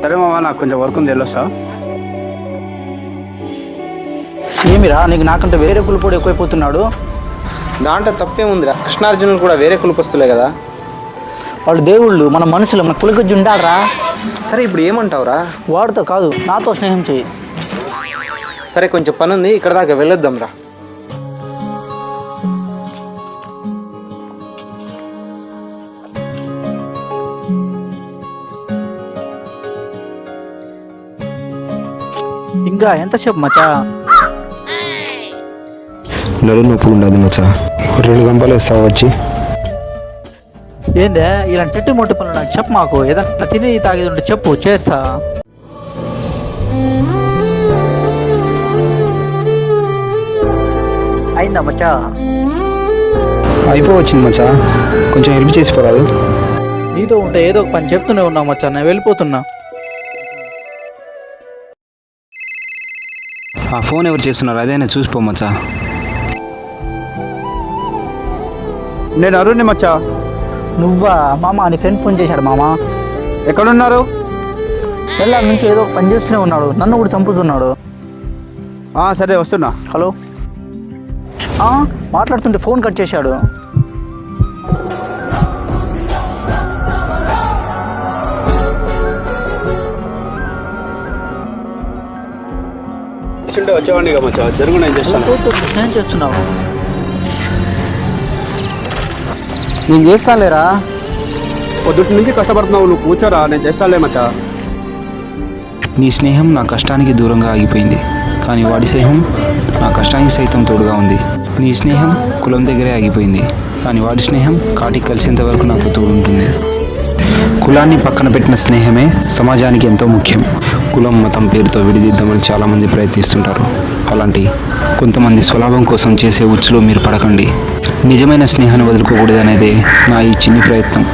సరే మామ, నాకు కొంచెం వర్క్ ఉంది, వెళ్ళొస్తా. ఏమిరా నీకు నాకంటే వేరే కులపోడు ఎక్కువైపోతున్నాడు. దాంట్లో తప్పేముందిరా, కృష్ణార్జునులు కూడా వేరే కులపస్తులే కదా. వాళ్ళు దేవుళ్ళు, మన మనుషులు, మన కులగజ్జు ఉండాలరా. సరే ఇప్పుడు ఏమంటావురా? వాడితో కాదు, నాతో స్నేహం చెయ్యి. సరే కొంచెం పని ఉంది, ఇక్కడ దాకా వెళ్ళొద్దాం రా. ఇంకా ఎంతసేపు మచ్చా? నడు నొప్పి ఉండదు మచ్చా, 2 గంటలు వేస్తావు వచ్చి. ఏందే ఇలాంటి చెట్టు మొట్టు పనులు నాకు చెప్పు. మాకు ఏదన్నా తిని తాగేది ఉంటే చెప్పు, చేస్తా. అయిందా మచ్చా? అయిపోవచ్చింది మచ్చా, కొంచెం హెల్ప్ చేసి పోరాదు. నీతో ఉంటే ఏదో ఒక పని చెప్తూనే ఉన్నావు మచ్చా, నేను వెళ్ళిపోతున్నా. ఆ ఫోన్ ఎవరు చేస్తున్నారు, అదేనా చూసిపో మచ్చా. నేను అరుణ్ని మచ్చా. నువ్వా మామ? నీ ఫ్రెండ్ ఫోన్ చేశాడు మామ. ఎక్కడున్నారు? వెళ్ళాల నుంచి ఏదో ఒక పని చేస్తూనే ఉన్నాడు, నన్ను కూడా చంపుతున్నాడు. సరే వస్తున్నా. హలో, మాట్లాడుతుంటే ఫోన్ కట్ చేశాడు. వచ్చేవాడిని మచ్చా, జరుగు, నేను చేస్తాను. స్నేహం చేస్తున్నావు. నేను చేస్తాలేరా. పొద్దుటి నుంచి కష్టపడుతున్నావు, నువ్వు కూర్చోరా, నేను చేస్తాలే మచ్చా. నీ స్నేహం నా కష్టానికి దూరంగా ఆగిపోయింది, కానీ వాడి స్నేహం నా కష్టానికి సైతం తోడుగా ఉంది. నీ స్నేహం కులం దగ్గరే ఆగిపోయింది, కానీ వాడి స్నేహం కాటికి కలిసేంత వరకు నాతో తోడుంటుంది. కులాన్ని పక్కన పెట్టిన స్నేహమే సమాజానికి ఎంతో ముఖ్యం. కులం మతం పేరుతో విడిదిద్దామని చాలామంది ప్రయత్నిస్తుంటారు. అలాంటి కొంతమంది స్వలాభం కోసం చేసే ఉచ్చులో మీరు పడకండి. నిజమైన స్నేహాన్ని వదులుకోకూడదనేదే నా ఈ చిన్ని ప్రయత్నం.